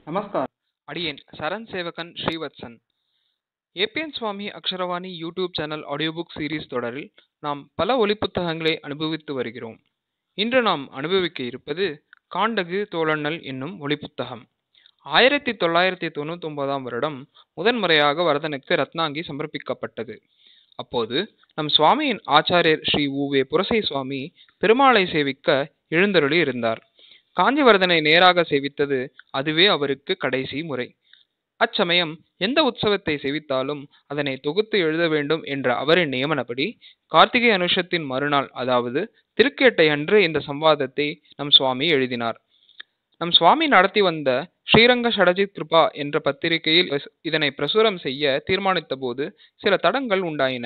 நமஸ்கார். அடியேன் சரண் சேவகன் Srivatsan. ABN Swami Aksharavani YouTube channel audio book series தொடரில் நாம் பல ஒலிப்புத்தகங்களை அனுபவித்து வருகிறோம். இன்று நாம் அனுபவிக்க இருப்பது காண்டகு தோழண்ணல் என்னும் ஒலிப்புத்தகம். 1999 வருடம் முதன்முறையாக வரதனுக்கு ரத்னாங்கி சமர்ப்பிக்கப்பட்டது. அப்போது நம் சுவாமியின் ஆச்சாரியர் ஸ்ரீ உவே புரசை சுவாமி பெருமாளை சேவிக்க எழுந்தருளி இருந்தார். காஞ்சிவரதனை நேராக சேவித்தது அதுவே அவருக்கு கடைசி முறை. அச்சமயம் எந்த உற்சவத்தை சேவித்தாலும் அதனை தொகுத்து எழுத வேண்டும் என்ற அவரின் நியமனப்படி கார்த்திகை அனுஷத்தின் மறுநாள், அதாவது திருக்கேட்டை அன்று இந்த சம்வாதத்தை நம் சுவாமி எழுதினார். நம் சுவாமி நடத்தி வந்த ஸ்ரீரங்க ஷடஜி கிருபா என்ற பத்திரிகையில் இதனை பிரசுரம் செய்ய தீர்மானித்த போது சில தடங்கள் உண்டாயின.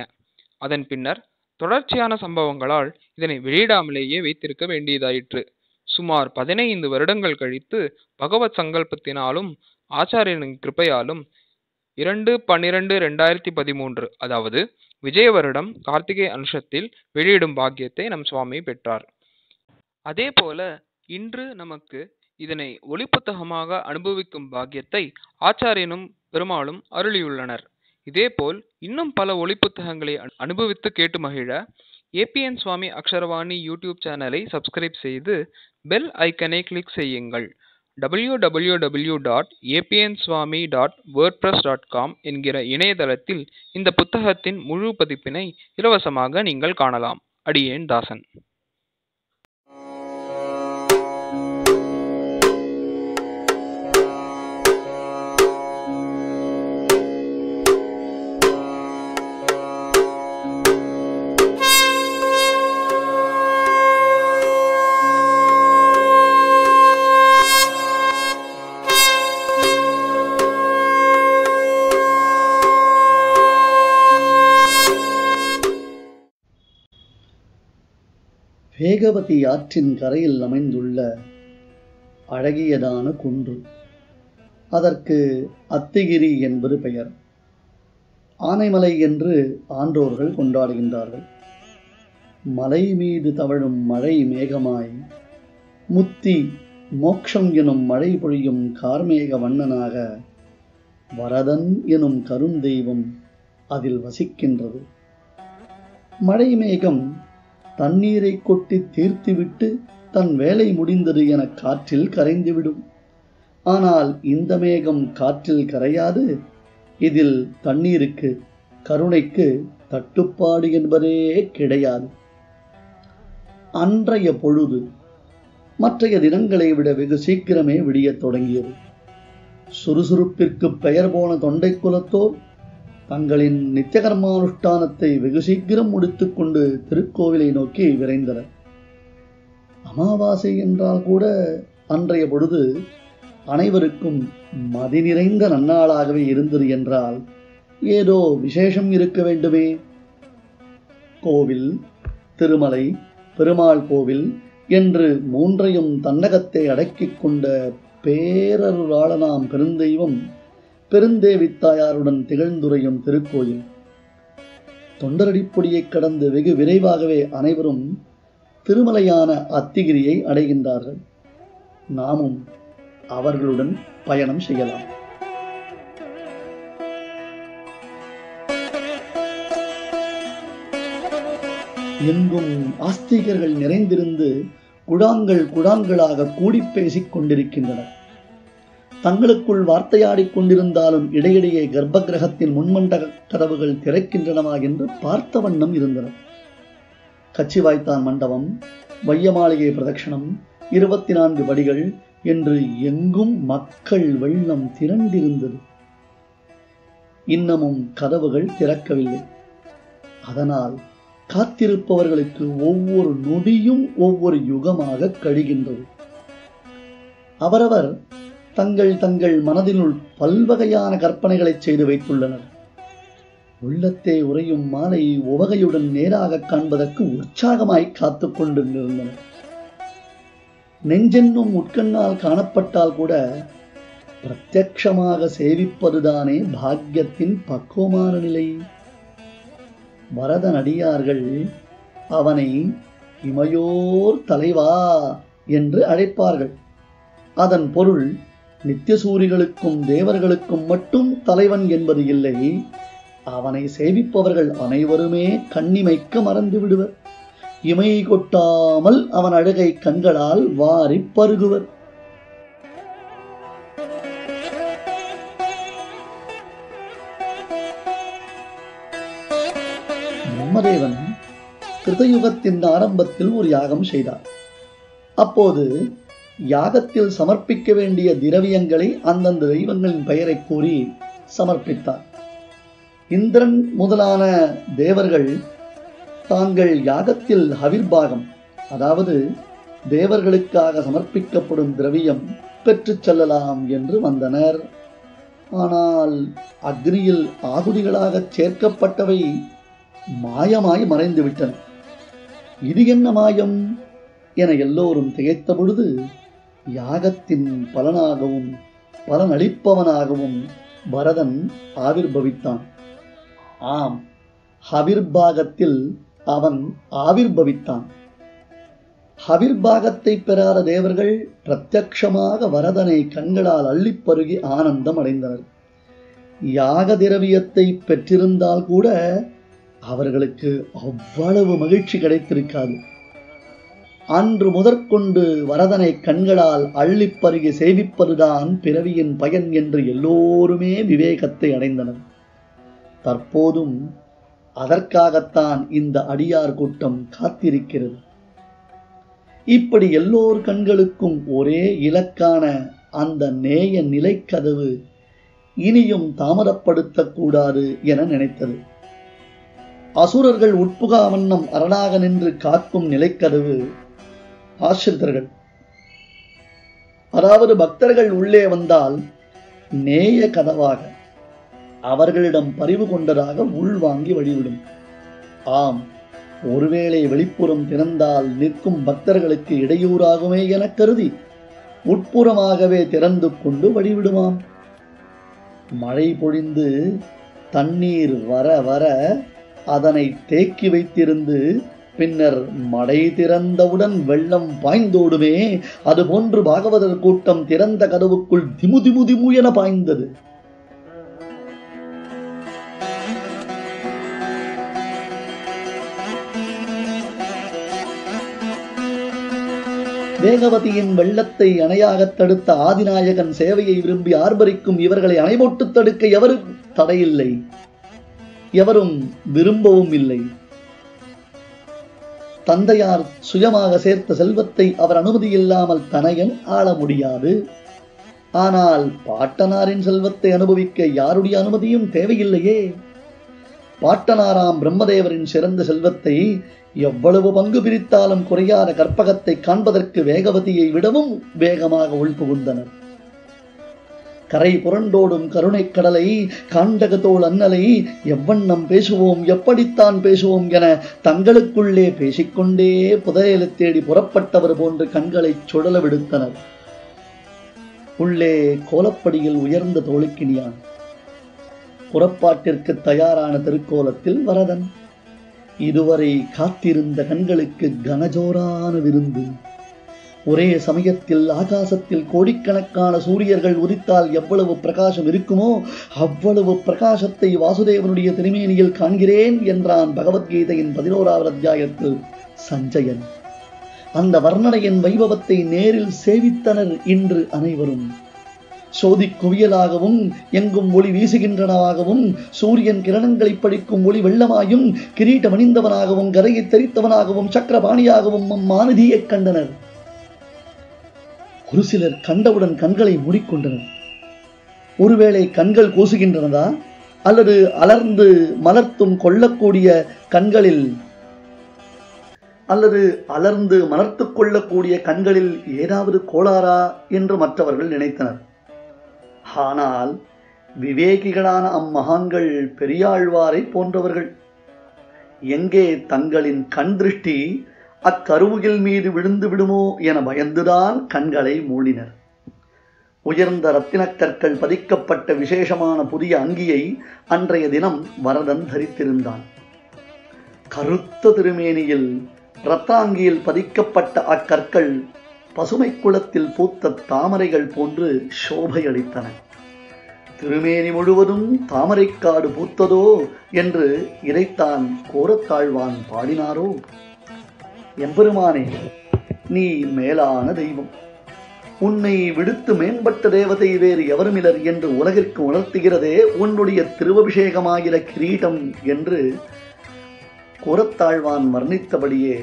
அதன் பின்னர் தொடர்ச்சியான சம்பவங்களால் இதனை வெளியிடாமலேயே வைத்திருக்க வேண்டியதாயிற்று. சுமார் 15 வருடங்கள் கழித்து பகவத் சங்கல்பத்தினாலும் ஆச்சாரியனின் கிருப்பையாலும் 2/12/2013, அதாவது விஜய வருடம் கார்த்திகை அனுஷத்தில் வெளியிடும் பாக்கியத்தை நம் சுவாமி பெற்றார். அதே போல இன்று நமக்கு இதனை ஒலிப்புத்தகமாக அனுபவிக்கும் பாக்கியத்தை ஆச்சாரியனும் பெருமாளும் அருளியுள்ளனர். இதேபோல் இன்னும் பல ஒலிப்புத்தகங்களை அனுபவித்து கேட்டு மகிழ ஏபிஎன் சுவாமி அக்ஷரவாணி யூடியூப் சேனலை சப்ஸ்கிரைப் செய்து பெல் ஐக்கனை கிளிக் செய்யுங்கள். www.apnswami.wordpress.com என்கிற இணையதளத்தில் இந்த புத்தகத்தின் முழு பதிப்பினை இலவசமாக நீங்கள் காணலாம். அடியேன் தாசன். வேகவதி ஆற்றின் கரையில் அமைந்துள்ள அழகியதான குன்று. அதற்கு அத்திகிரி என்பது பெயர். ஆனைமலை என்று ஆன்றோர்கள் கொண்டாடுகின்றார்கள். மலை மீது தவழும் மழை மேகமாய் முத்தி மோக்ஷம் எனும் மழை பொழியும் கார்மேக வண்ணனாக வரதன் எனும் கருந்தெய்வம் அதில் வசிக்கின்றது. மழை மேகம் தண்ணீரை கொட்டி தீர்த்துவிட்டு தன் வேலை முடிந்தது என காற்றில் கரைந்துவிடும். ஆனால் இந்த மேகம் காற்றில் கரையாது. இதில் தண்ணீருக்கு, கருணைக்கு தட்டுப்பாடு என்பதே கிடையாது. அன்றைய பொழுது மற்றைய தினங்களை விட வெகு சீக்கிரமே விடியத் தொடங்கியது. சுறுசுறுப்பிற்கு பெயர் போன தொண்டை குலத்தோர் தங்களின் நித்தியகர்மானுஷ்டானத்தை வெகு சீக்கிரம் முடித்துக்கொண்டு திருக்கோவிலை நோக்கி விரைந்தனர். அமாவாசை என்றால் கூட அன்றைய பொழுது அனைவருக்கும் மதி நிறைந்த நன்னாளாகவே இருந்தது என்றால் ஏதோ விசேஷம் இருக்க வேண்டுமே. கோவில், திருமலை, பெருமாள் கோவில் என்று மூன்றையும் தன்னகத்தை அடக்கிக் கொண்ட பேரருளாளனாம் பெருந்தெய்வம் பெருந்தேவித்தாயாருடன் திகழ்ந்துரையும் திருக்கோயில். தொண்டரடிப்பொடியை கடந்து வெகு விரைவாகவே அனைவரும் திருமலையான அத்திகிரியை அடைகின்றார்கள். நாமும் அவர்களுடன் பயணம் செய்யலாம். எங்கும் ஆஸ்திகர்கள் நிறைந்திருந்து குடாங்களாக கூடி பேசிக் கொண்டிருக்கின்றனர். தங்களுக்குள் வார்த்தையாடிக் கொண்டிருந்தாலும் இடையிடையே கர்ப்ப கிரகத்தின் முன்மண்டக கதவுகள் திறக்கின்றனவா என்று பார்த்த வண்ணம் இருந்தனர். கச்சிவாய்த்தான் மண்டபம், வையமாளிகை பிரதட்சணம், 24 படிகள் என்று எங்கும் மக்கள் வெள்ளம் திரண்டிருந்தது. இன்னமும் கதவுகள் திறக்கவில்லை. அதனால் காத்திருப்பவர்களுக்கு ஒவ்வொரு நொடியும் ஒவ்வொரு யுகமாக கழிகின்றது. அவரவர் தங்கள் மனதினுள் பல்வகையான கற்பனைகளை செய்து வைத்துள்ளனர். உள்ளத்தே உறையும் மாலை உவகையுடன் நேராக காண்பதற்கு உற்சாகமாய் காத்து கொண்டு நின்றனர். நெஞ்சென்னும் உட்கண்ணால் காணப்பட்டால் கூட பிரத்யக்ஷமாக சேவிப்பதுதானே பாக்கியத்தின் பக்குவமான நிலை. வரதன் அடியார்கள் அவனை இமையோர் தலைவா என்று அழைப்பார்கள். அதன் பொருள் நித்தியசூரிகளுக்கும் தேவர்களுக்கும் மட்டும் தலைவன் என்பது இல்லை, அவனை சேவிப்பவர்கள் அனைவருமே கண்ணிமைக்க மறந்து விடுவர். இமை கொட்டாமல் அவன் அழகை கண்களால் வாரி பருகுவர். பிரம்மதேவன் கிருதயுகத்தின் ஆரம்பத்தில் ஒரு யாகம் செய்தார். அப்போது யாகத்தில் சமர்ப்பிக்க வேண்டிய திரவியங்களை அந்தந்த தெய்வங்களின் பெயரை கூறி சமர்ப்பித்தார். இந்திரன் முதலான தேவர்கள் தாங்கள் யாகத்தில் ஹவிர்பாகம், அதாவது தேவர்களுக்காக சமர்ப்பிக்கப்படும் திரவியம் பெற்றுச் செல்லலாம் என்று வந்தனர். ஆனால் அக்னியில் ஆகுதிகளாக சேர்க்கப்பட்டவை மாயமாய் மறைந்து விட்டன. இது என்ன மாயம் என எல்லோரும் திகைத்த பொழுது, யாகத்தின் பலனாகவும் பலனளிப்பவனாகவும் பரதன் ஆவிர்பவித்தான். ஆம், ஹவிர்பாகத்தில் அவன் ஆவிர்பவித்தான். ஹவிர்பாகத்தை பெறாத தேவர்கள் பிரத்யக்ஷமாக வரதனை கண்களால் அள்ளிப்பருகி ஆனந்தம் அடைந்தனர். யாக திரவியத்தை பெற்றிருந்தால் கூட அவர்களுக்கு அவ்வளவு மகிழ்ச்சி கிடைத்திருக்காது. அன்று முதற்கொண்டு வரதனை கண்களால் அள்ளிப்பருகி சேவிப்பதுதான் பிறவியின் பயன் என்று எல்லோருமே விவேகத்தை அடைந்தனர். தற்போதும் அதற்காகத்தான் இந்த அடியார் கூட்டம் காத்திருக்கிறது. இப்படி எல்லோர் கண்களுக்கும் ஒரே இலக்கான அந்த நேய நிலைக்கதவு இனியும் தாமதப்படுத்தக்கூடாது என நினைத்தது. அசுரர்கள் உட்புகா வண்ணம் அரணாக நின்று காக்கும் நிலைக்கதவு ஆசிரிதர்கள், அதாவது பக்தர்கள் உள்ளே வந்தால் நேய கதவாக அவர்களிடம் பரிவு கொண்டதாக உள்வாங்கி வழிவிடும். ஆம், ஒருவேளை வெளிப்புறம் திறந்தால் நிற்கும் பக்தர்களுக்கு இடையூறாகுமே என கருதி உட்புறமாகவே திறந்து கொண்டு வழிவிடுவாம். மழை பொழிந்து தண்ணீர் வர வர அதனை தேக்கி வைத்திருந்து பின்னர் மடை திறந்தவுடன் வெள்ளம் பாய்ந்தோடுமே, அதுபோன்று பாகவதர் கூட்டம் திறந்த கதவுக்குள் திமு திமு திமு என பாய்ந்தது. வேகவதியின் வெள்ளத்தை அணையாக தடுத்த ஆதிநாயகன் சேவையை விரும்பி ஆர்ப்பரிக்கும் இவர்களை அணைபோட்டு தடுக்க எவரும் தடையில்லை, எவரும் விரும்பவும் இல்லை. தந்தையார் சுயமாக சேர்த்த செல்வத்தை அவர் அனுமதி இல்லாமல் தனையன் ஆள முடியாது. ஆனால் பாட்டனாரின் செல்வத்தை அனுபவிக்க யாருடைய அனுமதியும் தேவையில்லையே. பாட்டனாராம் பிரம்மதேவரின் சிறந்த செல்வத்தை எவ்வளவு பங்கு பிரித்தாலும் குறையாத கற்பகத்தை காண்பதற்கு வேகவதியை விடவும் வேகமாக உள்புகுந்தனர். கரை புரண்டோடும் கருணை கடலை, காண்டகத்தோள் அண்ணலை எவ்வண்ணம் பேசுவோம், எப்படித்தான் பேசுவோம் என தங்களுக்குள்ளே பேசிக்கொண்டே புதையலை தேடி புறப்பட்டவர் போன்று கண்களை சுழல விடுத்தனர். உள்ளே கோலப்படியில் உயர்ந்த தோளுக்கினியான், புறப்பாட்டிற்கு தயாரான திருக்கோலத்தில் வரதன். இதுவரை காத்திருந்த கண்களுக்கு கனஜோரான விருந்து. ஒரே சமயத்தில் ஆகாசத்தில் கோடிக்கணக்கான சூரியர்கள் உதித்தால் எவ்வளவு பிரகாசம் இருக்குமோ அவ்வளவு பிரகாசத்தை வாசுதேவனுடைய திருமேனியில் காண்கிறேன் என்றான் பகவத்கீதையின் 11வது அத்தியாயத்தில் சஞ்சயன். அந்த வர்ணனையின் வைபவத்தை நேரில் சேவித்தனர் இன்று அனைவரும். சோதி குவியலாகவும் எங்கும் ஒளி வீசுகின்றனவாகவும் சூரியன் கிரணங்களை படிக்கும் ஒளி வெள்ளமாயும் கிரீட்டமணிந்தவனாகவும் கரையை தெரித்தவனாகவும் சக்கரபாணியாகவும் அம்மாநிதியை கண்டனர். ஒரு சிலர் கண்டவுடன் கண்களை மூடிக்கொண்டனர். ஒருவேளை கண்கள் கூசுகின்றனதா, அல்லது அலர்ந்து மலர்த்தும் கொள்ளக்கூடிய கண்களில் அல்லது அலர்ந்து மலர்த்து கொள்ளக்கூடிய கண்களில் ஏதாவது கோளாறா என்று மற்றவர்கள் நினைத்தனர். ஆனால் விவேகிகளான அம்மகான்கள் பெரியாழ்வாரை போன்றவர்கள் எங்கே தங்களின் கண் திருஷ்டி அக்கருவுகில் மீது விழுந்து விடுமோ என பயந்துதான் கண்களை மூடினர். உயர்ந்த இரத்தினக் கற்கள் பதிக்கப்பட்ட விசேஷமான புதிய அங்கியை அன்றைய தினம் வரதன் தரித்திருந்தான். கருத்த திருமேனியில் இரத்தாங்கியில் பதிக்கப்பட்ட அக்கற்கள் பசுமை குளத்தில் பூத்த தாமரைகள் போன்று சோபையளித்தன. திருமேனி முழுவதும் தாமரைக்காடு பூத்ததோ என்று இதைத்தான் கோரத்தாழ்வான் பாடினாரோ? எம்பெருமானே, நீ மேலான தெய்வம், உன்னை விடுத்து மேம்பட்ட தேவதை வேறு எவருமிலர் என்று உலகிற்கு உணர்த்துகிறதே உன்னுடைய திருவபிஷேகமாகிற கிரீடம் என்று கோரத்தாழ்வான் வர்ணித்தபடியே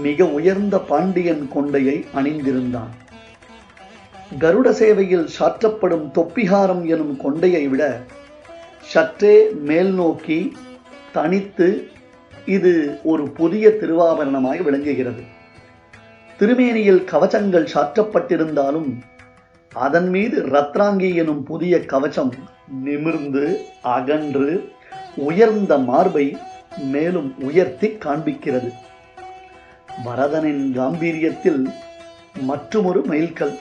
மிக உயர்ந்த பாண்டியன் கொண்டையை அணிந்திருந்தான். கருட சேவையில் சாற்றப்படும் தொப்பிகாரம் எனும் கொண்டையை விட சற்றே மேல் நோக்கி தனித்து இது ஒரு புதிய திருவாபரணமாய் விளங்குகிறது. திருமேனியில் கவச்சங்கள் சாற்றப்பட்டிருந்தாலும் அதன் மீது ரத்ராங்கி எனும் புதிய கவச்சம் நிமிர்ந்து அகன்று உயர்ந்த மார்பை மேலும் உயர்த்தி காண்பிக்கிறது. வரதனின் காம்பீரியத்தில் மற்றுமொரு மைல்கல்,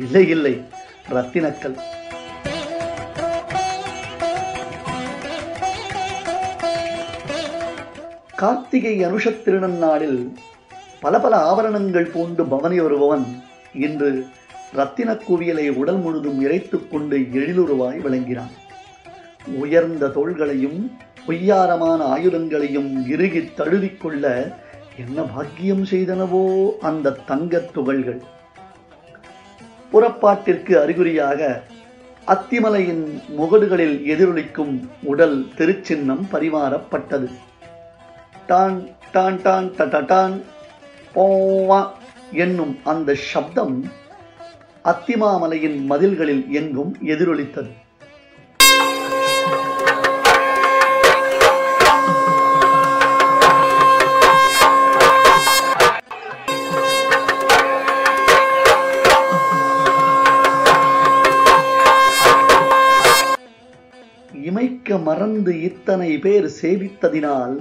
இல்லை இல்லை, ரத்தினக்கல். கார்த்திகை அனுஷத் திருநன்னாளில் பல பல ஆபரணங்கள் பூண்டு பவனி வருபவன் இன்று ரத்தின குவியலை உடல் முழுதும் இறைத்துக் கொண்டு எழிலுருவாய் விளங்கினான். உயர்ந்த தோள்களையும் பொய்யாரமான ஆயுதங்களையும் இறுகி தழுவிக்கொள்ள என்ன பாக்கியம் செய்தனவோ அந்த தங்கத் துகள்கள். புறப்பாட்டிற்கு அறிகுறியாக அத்திமலையின் முகடுகளில் எதிரொலிக்கும் உடல் திருச்சின்னம் பரிமாறப்பட்டது. டான் டான் டான் டடான் போவா என்னும் அந்த சப்தம் அத்திமாமலையின் மதில்களில் எங்கும் எதிரொலித்தது. இமைக்க மறந்து இத்தனை பேர் சேவித்ததினால்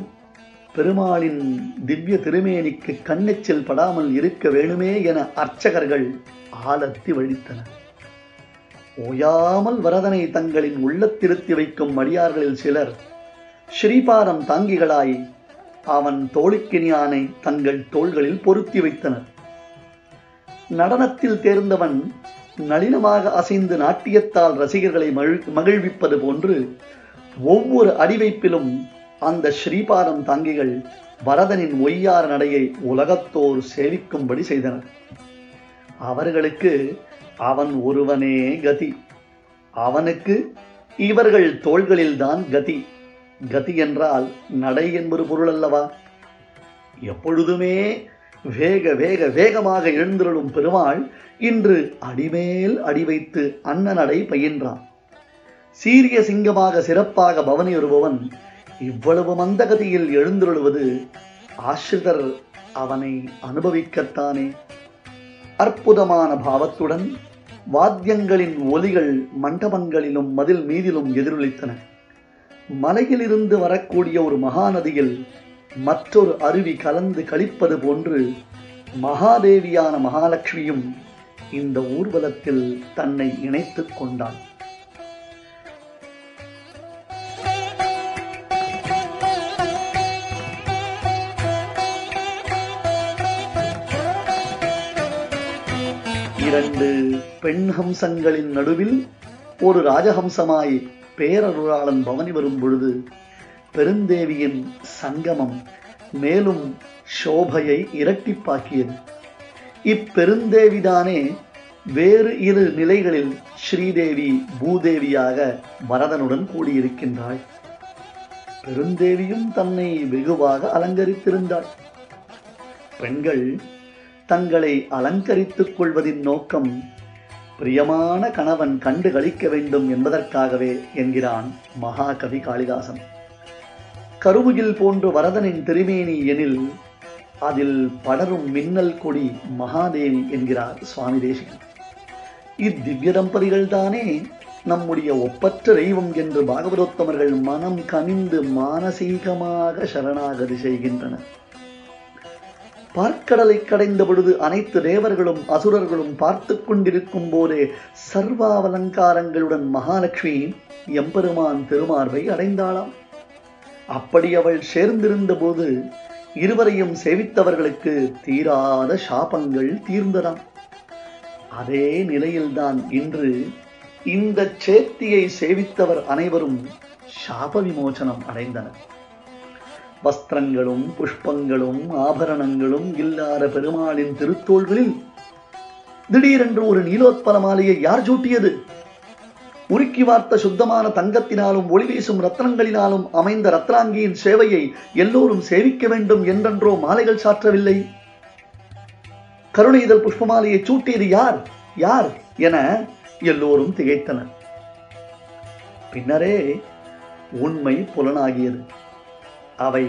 பெருமாளின் திவ்ய திருமேனிக்கு கண்ணெச்சில் படாமல் இருக்க வேணுமே என அர்ச்சகர்கள் ஆலத்தி வழித்தனர். ஓயாமல் வரதனை தங்களின் உள்ளத்திருத்தி வைக்கும் அடியார்களில் சிலர் ஸ்ரீபாரம் தாங்கிகளாய் அவன் தோளுக்கினியானை தங்கள் தோள்களில் பொருத்தி வைத்தனர். நடனத்தில் தேர்ந்தவன் நளினமாக அசைந்து நாட்டியத்தால் ரசிகர்களை மகிழ்விப்பது போன்று ஒவ்வொரு அடிவைப்பிலும் அந்த ஸ்ரீபாரம் தாங்கிகள் வரதனின் ஒய்யார நடையை உலகத்தோர் சேவிக்கும்படி செய்தனர். அவர்களுக்கு அவன் ஒருவனே கதி, அவனுக்கு இவர்கள் தோள்களில்தான் கதி. கதி என்றால் நடை என்பது பொருள் அல்லவா? எப்பொழுதுமே வேக வேக வேகமாக எழுந்தருளும் பெருமாள் இன்று அடிமேல் அடி வைத்து அன்னநடை பயின்றான். சீரிய சிங்கமாக சிறப்பாக பவனி வருபவன் இவ்வளவு மந்தகதியில் எழுந்தருளுவது ஆசிரிதர் அவனை அனுபவிக்கத்தானே. அற்புதமான பாவத்துடன் வாத்தியங்களின் ஒலிகள் மண்டபங்களிலும் மதில் மீதிலும் எதிரொலித்தன. மலையிலிருந்து வரக்கூடிய ஒரு மகாநதியில் மற்றொரு அருவி கலந்து கழிப்பது போன்று மகாதேவியான மகாலட்சுமியும் இந்த ஊர்வலத்தில் தன்னை இணைத்துக் கொண்டாள். இரண்டு பெண் ஹம்சங்களின் நடுவில் ஒரு ராஜஹம்சமாய் பேரருளாளன் பவனி வரும் பொழுது பெருந்தேவியின் சங்கமம் மேலும் சோபையை இரட்டிப்பாக்கியது. இப்பெருந்தேவிதானே வேறு இரு நிலைகளில் ஸ்ரீதேவி பூதேவியாக வரதனுடன் கூடியிருக்கின்றாள். பெருந்தேவியும் தன்னை வெகுவாக அலங்கரித்திருந்தாள். பெண்கள் தங்களை அலங்கரித்துக் கொள்வதின் நோக்கம் பிரியமான கணவன் கண்டு களிக்க வேண்டும் என்பதற்காகவே என்கிறான் மகாகவி காளிதாசன். கருமுகில் போன்ற வரதனின் திருமேனி எனில் அதில் படரும் மின்னல் கொடி மகாதேவி என்கிறார் சுவாமி தேசிகன். இத்திவ்ய தம்பதிகள் தானே நம்முடைய ஒப்பற்ற தெய்வம் என்று பாகவதோத்தமர்கள் மனம் கனிந்து மானசீகமாக சரணாகதி செய்கின்றனர். பார்க்கடலை கடைந்த பொழுது அனைத்து தேவர்களும் அசுரர்களும் பார்த்து கொண்டிருக்கும் போதே சர்வாவலங்காரங்களுடன் மகாலட்சுமி எம்பெருமான் திருமார்பை அடைந்தாளாம். அப்படி அவள் சேர்ந்திருந்த போது இருவரையும் சேவித்தவர்களுக்கு தீராத சாபங்கள் தீர்ந்ததாம். அதே நிலையில்தான் இன்று இந்த சேத்தியை சேவித்தவர் அனைவரும் சாப விமோசனம் அடைந்தனர். வஸ்திரங்களும் புஷ்பங்களும் ஆபரணங்களும் இல்லாத பெருமாளின் திருத்தோள்களில் திடீரென்று ஒரு நீலோத்பல மாலையை யார் சூட்டியது? உருக்கி வார்த்த சுத்தமான தங்கத்தினாலும் ஒளி வீசும் ரத்னங்களினாலும் அமைந்த ரத்னாங்கியின் சேவையை எல்லோரும் சேவிக்க வேண்டும் என்றென்றோ மாலைகள் சாற்றவில்லை. கருணை இதழ் புஷ்பமாலையை சூட்டியது யார் யார் என எல்லோரும் திகைத்தனர். பின்னரே உண்மை புலனாகியது. அவை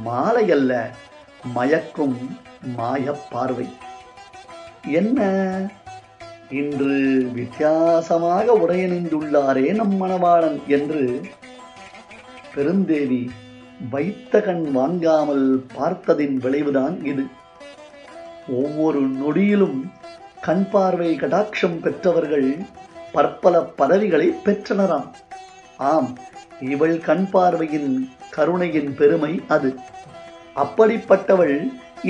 மாலையல்ல, மயக்கும் மாயப் பார்வை. என்ன, இன்று வித்தியாசமாக உடையணிந்துள்ளாரே நம் மணவாளன் என்று பெருந்தேவி வைத்த கண் வாங்காமல் பார்த்ததின் விளைவுதான் இது. ஒவ்வொரு நொடியிலும் கண் பார்வை கடாட்சம் பெற்றவர்கள் பற்பல பதவிகளை பெற்றனராம். ஆம், இவள் கண் பார்வையின் கருணையின் பெருமை அது. அப்படிப்பட்டவள்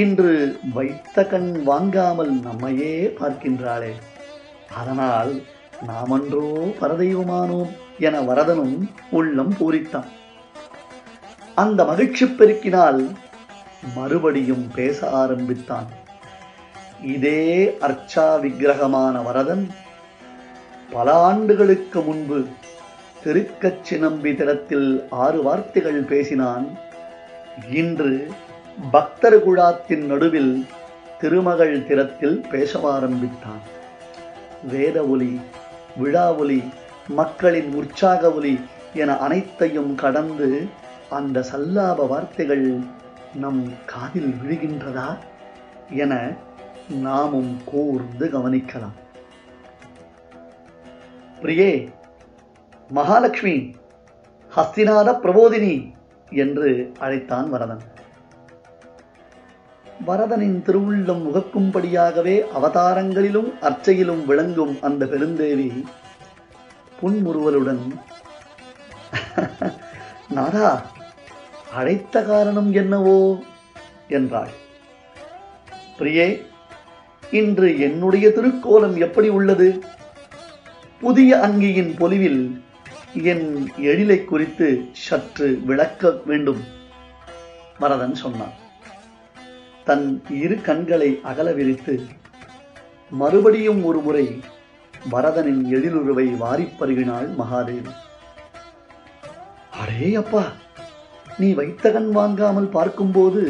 இன்று வைத்த கண் வாங்காமல் நம்மையே பார்க்கின்றாளே. அதனால் நாமன்றோ பரதெய்வமானோம் என வரதனும் உள்ளம் பூரித்தான். அந்த மகிழ்ச்சி பெருக்கினால் மறுபடியும் பேச ஆரம்பித்தான். இதே அர்ச்சா விக்கிரகமான வரதன் பல ஆண்டுகளுக்கு முன்பு திருக்கச்சி நம்பி திறத்தில் 6 வார்த்தைகள் பேசினான். இன்று பக்தர் குழாத்தின் நடுவில் திருமகள் திறத்தில் பேச ஆரம்பித்தான். வேத ஒலி, விழா ஒலி, மக்களின் உற்சாக ஒலி என அனைத்தையும் கடந்து அந்த சல்லாப வார்த்தைகள் நம் காதில் விழுகின்றதா என நாமும் கூர்ந்து கவனிக்கலாம். பிரியே, மகாலட்சுமி, ஹஸ்திநாத பிரபோதினி என்று அழைத்தான் வரதன். வரதனின் திருவுள்ளம் உகக்கும்படியாகவே அவதாரங்களிலும் அர்ச்சையிலும் விளங்கும் அந்த பெருந்தேவி புன்முறுவலுடன், நாதா, அழைத்த காரணம் என்னவோ என்றாள். பிரியே, இன்று என்னுடைய திருக்கோலம் எப்படி உள்ளது? புதிய அங்கியின் பொலிவில் என் எழிலை குறித்து சற்று விளக்க வேண்டும் வரதன் சொன்னான். தன் 2 கண்களை அகல விரித்து மறுபடியும் ஒரு முறை வரதனின் எழிலுருவை வாரிப்பருகினாள் மகாதேவி. அடே அப்பா, நீ வைத்த கண் வாங்காமல் பார்க்கும்போது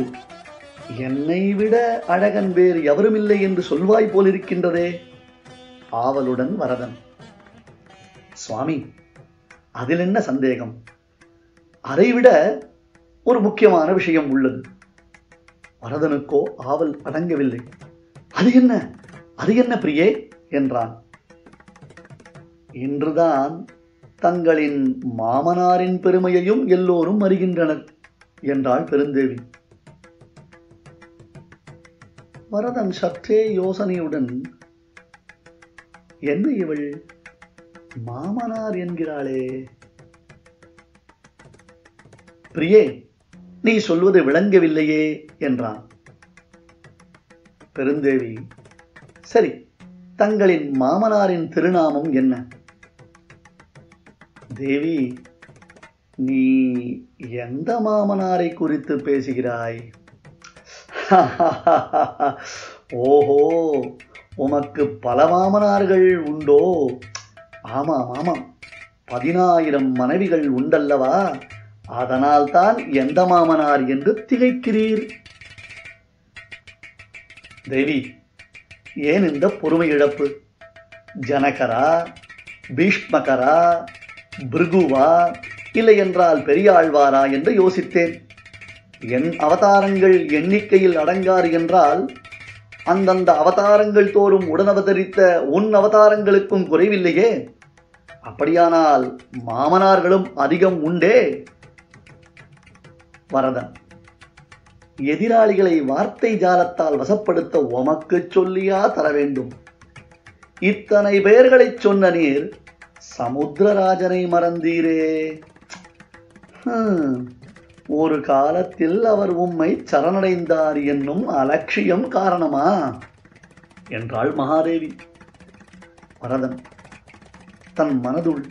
என்னை விட அழகன் வேறு எவருமில்லை என்று சொல்வாய் போலிருக்கின்றதே. ஆவலுடன் வரதன், சுவாமி, அதில் என்ன சந்தேகம்? அதைவிட ஒரு முக்கியமான விஷயம் உள்ளது. வரதனுக்கோ ஆவல் அடங்கவில்லை. அது என்ன, அது என்ன பிரியே என்றான். இன்றுதான் தங்களின் மாமனாரின் பெருமையையும் எல்லோரும் அறிகின்றனர் என்றாள் பெருந்தேவி. வரதன் சற்றே யோசனையுடன், என்ன இவள் மாமனார் என்கிறாளே? பிரியே, நீ சொல்வது விளங்கவில்லையே என்றான். பெருந்தேவி, சரி, தங்களின் மாமனாரின் திருநாமம் என்ன? தேவி, நீ எந்த மாமனாரை குறித்து பேசுகிறாய்? ஓஹோ, உமக்கு பல மாமனார்கள் உண்டோ? ஆமாம் ஆமாம், 10,000 மனைவிகள் உண்டல்லவா? அதனால் தான் எந்த மாமனார் என்று திகைக்கிறீர். தேவி, ஏன் இந்த பொறுமை இழப்பு? ஜனகரா, பீஷ்மகரா, பிருகுவா, இல்லை என்றால் பெரியாழ்வாரா என்று யோசித்தேன். என் அவதாரங்கள் எண்ணிக்கையில் அடங்காது என்றால் அந்தந்த அவதாரங்கள் தோறும் உடனவதரித்த உன் அவதாரங்களுக்கும் குறைவில்லையே. அப்படியானால் மாமனார்களும் அதிகம் உண்டே. வரதன், எதிராளிகளை வார்த்தை ஜாலத்தால் வசப்படுத்த உமக்கு சொல்லியா தர வேண்டும்? இத்தனை பெயர்களை சொன்ன நீர் சமுத்திரராஜனை மறந்தீரே. ஒரு காலத்தில் அவர் உம்மை சரணடைந்தார் என்னும் அலட்சியம் காரணமா என்றாள் மகாதேவி. வரதன் தன் மனதுள்,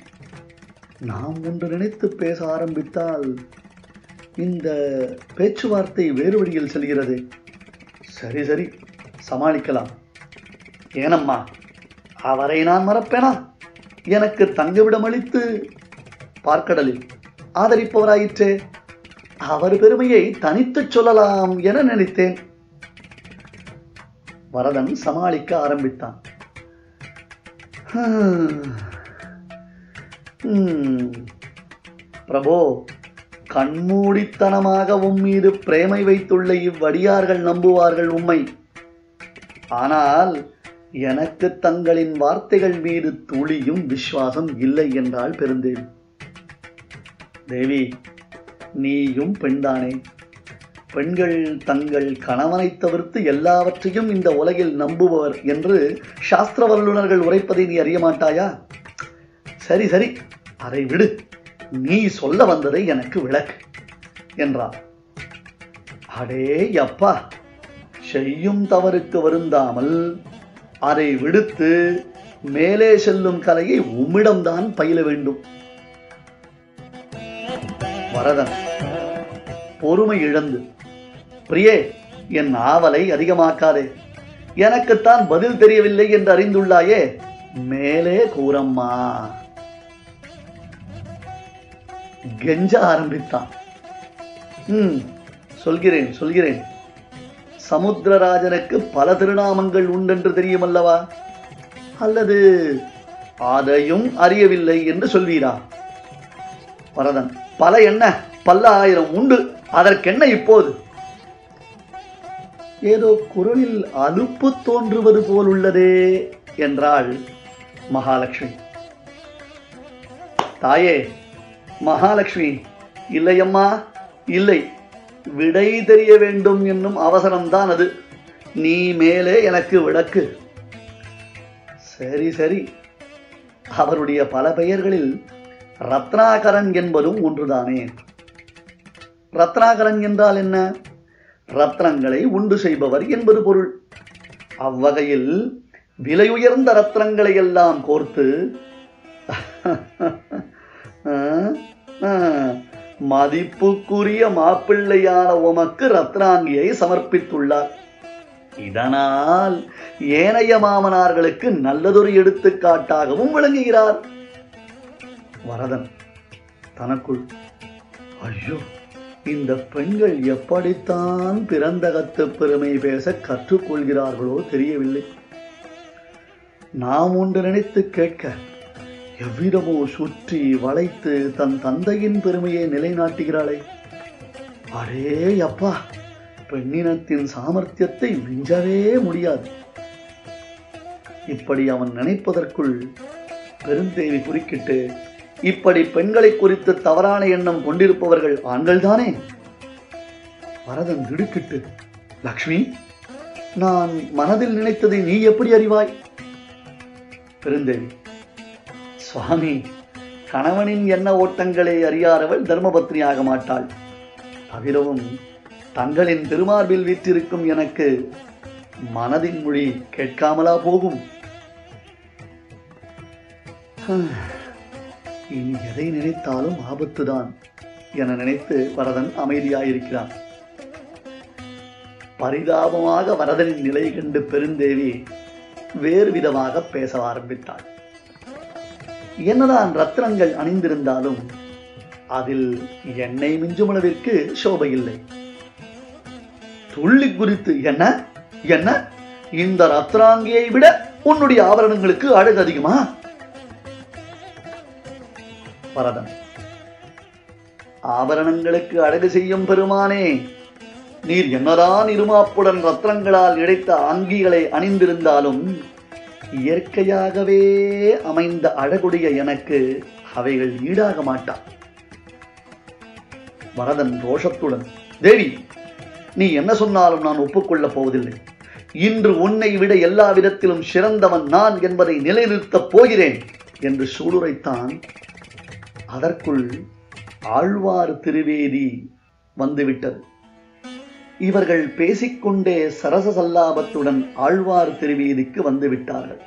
நாம் ஒன்று நினைத்து பேச ஆரம்பித்தால் இந்த பேச்சுவார்த்தை வேறு வழியில் செல்கிறது. சரி சரி, சமாளிக்கலாம். ஏனம்மா, அவரை நான் மறப்பேனா? எனக்கு தங்குவிடம் அளித்து பார்க்கடலில் ஆதரிப்பவராயிற்றே, அவர் பெருமையை தனித்துச் சொல்லலாம் என நினைத்தேன். வரதன் சமாளிக்க ஆரம்பித்தான். பிரபோ, கண்மூடித்தனமாக உம்மீது பிரேமை வைத்துள்ள இவ்வடியார்கள் நம்புவார்கள் உம்மை. ஆனால் எனக்கு தங்களின் வார்த்தைகள் மீது துளியும் விசுவாசம் இல்லை என்றாள் பெருந்தேவி. தேவி, நீயும் பெண்தானே. பெண்கள் தங்கள் கணவனை தவிர்த்து எல்லாவற்றையும் இந்த உலகில் நம்புபவர் என்று சாஸ்திர வல்லுநர்கள் உரைப்பதை நீ அறிய மாட்டாயா? சரி சரி, அதை விடு. நீ சொல்ல வந்ததை எனக்கு விளக்கு என்றார். அடே அப்பா, செய்யும் தவறுக்கு வருந்தாமல் அதை விடுத்து மேலே செல்லும் கலையை உம்மிடம்தான் பயில வேண்டும். வரதன் பொறுமை இழந்து, பிரியே, என் ஆவலை அதிகமாக்காதே. எனக்குத்தான் பதில் தெரியவில்லை என்று அறிந்துள்ளாயே, மேலே கூறம்மா. கெஞ்ச ஆரம்பித்தான். சொல்கிறேன் சொல்கிறேன். சமுத்திரராஜனுக்கு பல திருநாமங்கள் உண்டென்று தெரியுமல்லவா? அல்லது அதையும் அறியவில்லை என்று சொல்வீரா? வரதன், பல என்ன, பல ஆயிரம் உண்டு. அதற்கென்ன இப்போது? ஏதோ குரலில் அலுப்பு தோன்றுவது போல் உள்ளதே என்றாள் மகாலட்சுமி. தாயே மகாலட்சுமி, இல்லையம்மா இல்லை. விடை தெரிய வேண்டும் என்னும் அவசரம்தான் அது. நீ மேலே எனக்கு விளக்கு. சரி சரி, அவருடைய பல பெயர்களில் ரத்னாகரன் என்பதும் ஒன்றுதானே. ரத்னாகரன் என்றால் என்ன? ரத்னங்களை உண்டு செய்பவர் என்பது பொருள். அவ்வகையில் விலையுயர்ந்த ரத்னங்களை எல்லாம் கோர்த்து மதிப்புக்குரிய மாப்பிள்ளையான உமக்கு ரத்னாங்கியை சமர்ப்பித்துள்ளார். இதனால் ஏனைய மாமனார்களுக்கு நல்லதொரு எடுத்துக்காட்டாகவும் விளங்குகிறார். வரதன் தனக்குள், ஐயோ, இந்த பெண்கள் எப்படித்தான் பிறந்தகத்து பெருமை பேச கற்றுக்கொள்கிறார்களோ தெரியவில்லை. நாம் ஒன்று நினைத்து கேட்க எவ்விதமோ சுற்றி வளைத்து தன் தந்தையின் பெருமையை நிலைநாட்டுகிறாளே. அடே அப்பா, பெண்ணினத்தின் சாமர்த்தியத்தை மிஞ்சவே முடியாது. இப்படி அவன் நினைப்பதற்குள் பெருந்தேவி குறுக்கிட்டு, இப்படி பெண்களை குறித்து தவறான எண்ணம் கொண்டிருப்பவர்கள் ஆண்கள்தானே? வரதன் திடுக்கிட்டு, லக்ஷ்மி, நான் மனதில் நினைத்ததை நீ எப்படி அறிவாய்? பெருந்தேவி, சுவாமி, கணவனின் எண்ண ஓட்டங்களை அறியாதவள் தர்மபத்னியாக மாட்டாள். தவிரவும் தங்களின் திருமார்பில் வீற்றிருக்கும் எனக்கு மனதின் மொழி கேட்காமலா போகும்? இனி எதை நினைத்தாலும் ஆபத்துதான் என நினைத்து வரதன் அமைதியாயிருக்கிறான். பரிதாபமாக வரதனின் நிலை கண்டு பெருந்தேவி வேறு விதமாக பேச ஆரம்பித்தாள். என்னதான் ரத்னங்கள் அணிந்திருந்தாலும் அதில் எண்ணெய் மிஞ்சும் அளவிற்கு சோபை இல்லை. துள்ளி குறித்து, என்ன என்ன, இந்த ரத்னாங்கியை விட உன்னுடைய ஆபரணங்களுக்கு அழகு அதிகமா? வரதன், ஆபரணங்களுக்கு அழகு செய்யும் பெருமானே, நீர் என்னதான் இருமாப்புடன் ரத்னங்களால் இழைத்த அங்கிகளை அணிந்திருந்தாலும் இயற்கையாகவே அமைந்த அழகுடைய எனக்கு அவைகள் ஈடாக மாட்டா. வரதன் ரோஷத்துடன், தேவி, நீ என்ன சொன்னாலும் நான் ஒப்புக்கொள்ளப் போவதில்லை. இன்று உன்னை விட எல்லா விதத்திலும் சிறந்தவன் நான் என்பதை நிலைநிறுத்தப் போகிறேன் என்று சூளுரைத்தான். அதற்குள் ஆழ்வார் திருவேதி வந்துவிட்டது. இவர்கள் பேசிக்கொண்டே சரச சல்லாபத்துடன் ஆழ்வார் திருவீதிக்கு வந்து விட்டார்கள்.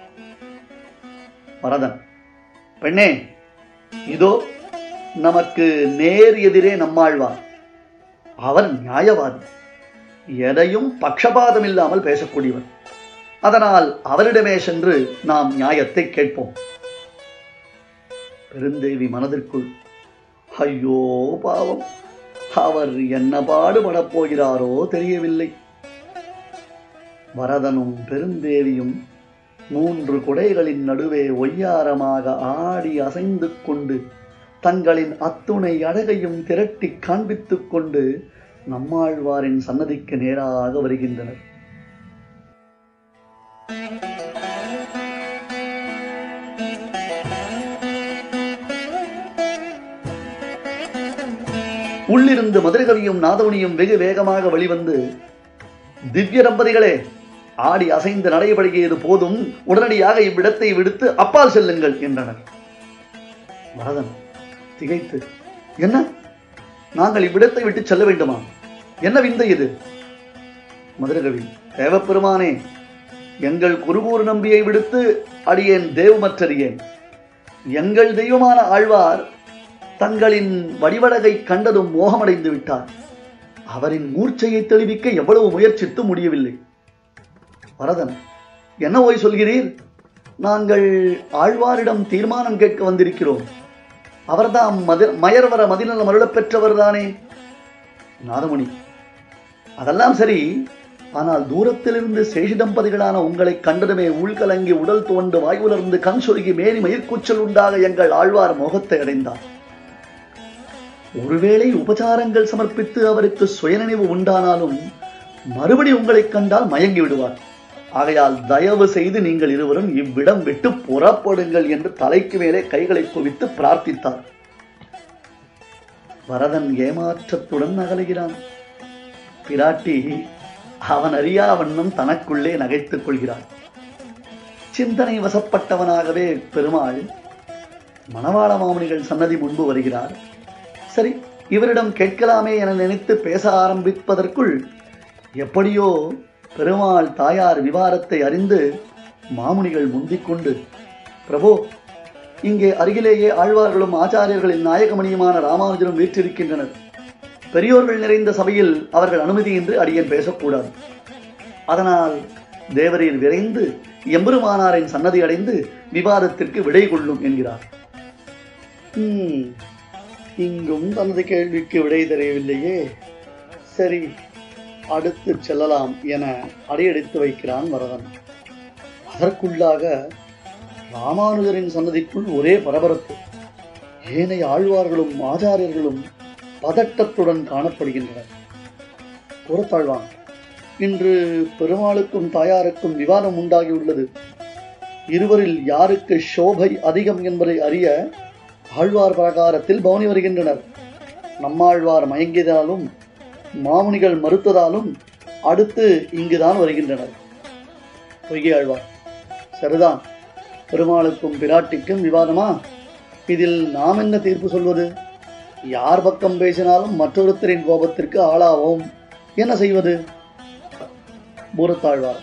பரதன், பெண்ணே, இதோ நமக்கு நேர் எதிரே நம்மாழ்வார். அவர் நியாயவாதி, எதையும் பட்சபாதம் இல்லாமல் பேசக்கூடியவர். அதனால் அவரிடமே சென்று நாம் நியாயத்தை கேட்போம். பெருந்தேவி மனதிற்குள், ஐயோ பாவம், அவர் என்ன பாடுபடப் போகிறாரோ தெரியவில்லை. பரதனும் பெருந்தேவியும் 3 குடைகளின் நடுவே ஒய்யாரமாக ஆடி அசைந்து கொண்டு தங்களின் அத்துணை அழகையும் திரட்டி காண்பித்துக் கொண்டு நம்மாழ்வாரின் சன்னதிக்கு நேராக வருகின்றனர். உள்ளிருந்து மதுரகவியும் நாதமுனியும் வெகு வேகமாக வெளிவந்து, திவ்ய தம்பதிகளே, ஆடி அசைந்து நடைபெறுகிறது போதும், உடனடியாக இவ்விடத்தை விடுத்து அப்பால் செல்லுங்கள் என்றனர். பரதன் திகைத்து, என்ன, நாங்கள் இவ்விடத்தை விட்டு செல்ல வேண்டுமா? என்ன விந்தை இது? மதுரகவி, தேவப்பெருமானே, எங்கள் குருகூர் நம்பியை விடுத்து அடியேன் தேவமற்றறியேன். எங்கள் தெய்வமான ஆழ்வார் தங்களின் வடிவழகை கண்டதும் மோகமடைந்து விட்டார். அவரின் மூர்ச்சையை தெளிவிக்க எவ்வளவு முயற்சித்து முடியவில்லை. பரதன், என்ன ஓய் சொல்கிறீர்? நாங்கள் ஆழ்வாரிடம் தீர்மானம் கேட்க வந்திருக்கிறோம். அவர்தாம் மயர்வர மதிநலம் அருளப் பெற்றவர் தானே. நாதமுனி, அதெல்லாம் சரி, ஆனால் தூரத்திலிருந்து சேஷி தம்பதிகளான உங்களை கண்டதுமே உள்கலங்கி உடல் தோண்டு வாயுலர்ந்து கண் சொருகி மேனி மயிர்கூச்சல் உண்டாக எங்கள் ஆழ்வார் மோகத்தை அடைந்தார். ஒருவேளை உபசாரங்கள் சமர்ப்பித்து அவருக்கு சுயநினைவு உண்டானாலும் மறுபடி உங்களை கண்டால் மயங்கி விடுவார். ஆகையால் தயவு செய்து நீங்கள் இருவரும் இவ்விடம் விட்டு புறப்படுங்கள் என்று தலைக்கு மேலே கைகளை குவித்து பிரார்த்தித்தார். பரதன் ஏமாற்றத்துடன் அகலுகிறான். பிராட்டி அவன் அறியா வண்ணம் தனக்குள்ளே நகைத்துக் கொள்கிறார். சிந்தனை வசப்பட்டவனாகவே பெருமாள் மணவாள மாமுனிகள் சன்னதி முன்பு வருகிறார். சரி, இவரிடம் கேட்கலாமே என நினைத்து பேச ஆரம்பிப்பதற்குள் எப்படியோ பெருமாள் தாயார் விவாரத்தை அறிந்து மாமுனிகள் முந்திக்கொண்டு, பிரபு, இங்கே அருகிலேயே ஆழ்வார்களும் ஆச்சாரியர்களின் நாயகமணியுமான ராமானுஜரும் வீற்றிருக்கின்றனர். பெரியோர்கள் நிறைந்த சபையில் அவர்கள் அனுமதியின்றி அடியேன் பேசக்கூடாது. அதனால் தேவரீர் விரைந்து எம்பெருமானாரின் சன்னதி அடைந்து விவாதத்திற்கு விடை கொள்ளும் என்கிறார். இங்கும் தனது கேள்விக்கு விடை தெரியவில்லையே. சரி, அடுத்து செல்லலாம் என அடையெடுத்து வைக்கிறான் பரதன். அதற்குள்ளாக ராமானுஜரின் சன்னதிக்குள் ஒரே பரபரப்பு. ஏனைய ஆழ்வார்களும் ஆச்சாரியர்களும் பதட்டத்துடன் காணப்படுகின்றனர். கூறத்தாழ்வான், இன்று பெருமாளுக்கும் தாயாருக்கும் விவாதம் உண்டாகியுள்ளது. இருவரில் யாருக்கு சோபை அதிகம் என்பதை அறிய ஆழ்வார் பிரகாரத்தில் பவனி வருகின்றனர். நம்மாழ்வார் மயங்கியதாலும் மாமுனிகள் மறுத்ததாலும் அடுத்து இங்குதான் வருகின்றனர். பொய்கை ஆழ்வார், சரிதான், பெருமாளுக்கும் பிராட்டிக்கும் விவாதமா? இதில் நாம் என்ன தீர்ப்பு சொல்வது? யார் பக்கம் பேசினாலும் மற்றொருத்தரின் கோபத்திற்கு ஆளாவோம். என்ன செய்வது? பூரத்தாழ்வார்,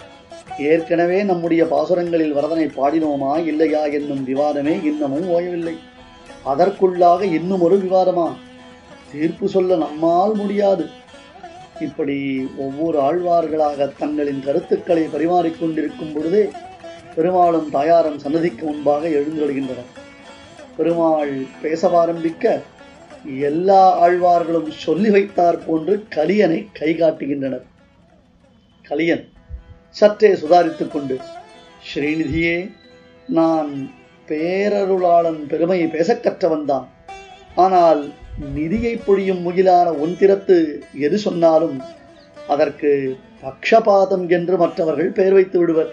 ஏற்கனவே நம்முடைய பாசுரங்களில் வரதனை பாடினோமா இல்லையா என்னும் விவாதமே இன்னமும் ஓயவில்லை. அதற்குள்ளாக இன்னும் ஒரு விவாதமா? தீர்ப்பு சொல்ல நம்மால் முடியாது. இப்படி ஒவ்வொரு ஆழ்வார்களாக தங்களின் கருத்துக்களை பரிமாறிக்கொண்டிருக்கும் பொழுதே பெருமாளும் தாயாரும் சன்னதிக்கு முன்பாக எழுந்தொழுகின்றனர். பெருமாள் பேச ஆரம்பிக்க எல்லா ஆழ்வார்களும் சொல்லி வைத்தார் போன்று கலியனை கை காட்டுகின்றனர். கலியன் சற்றே சுதாரித்துக் கொண்டு, ஸ்ரீநிதியே, நான் பேரருளாளன் பெருமையை பேச கற்றவன்தான். ஆனால் நிதியை பொழியும் முகிலான ஒன்றிரத்து எது சொன்னாலும் அதற்கு பக்ஷபாதம் என்று மற்றவர்கள் பெயர் வைத்து விடுவர்.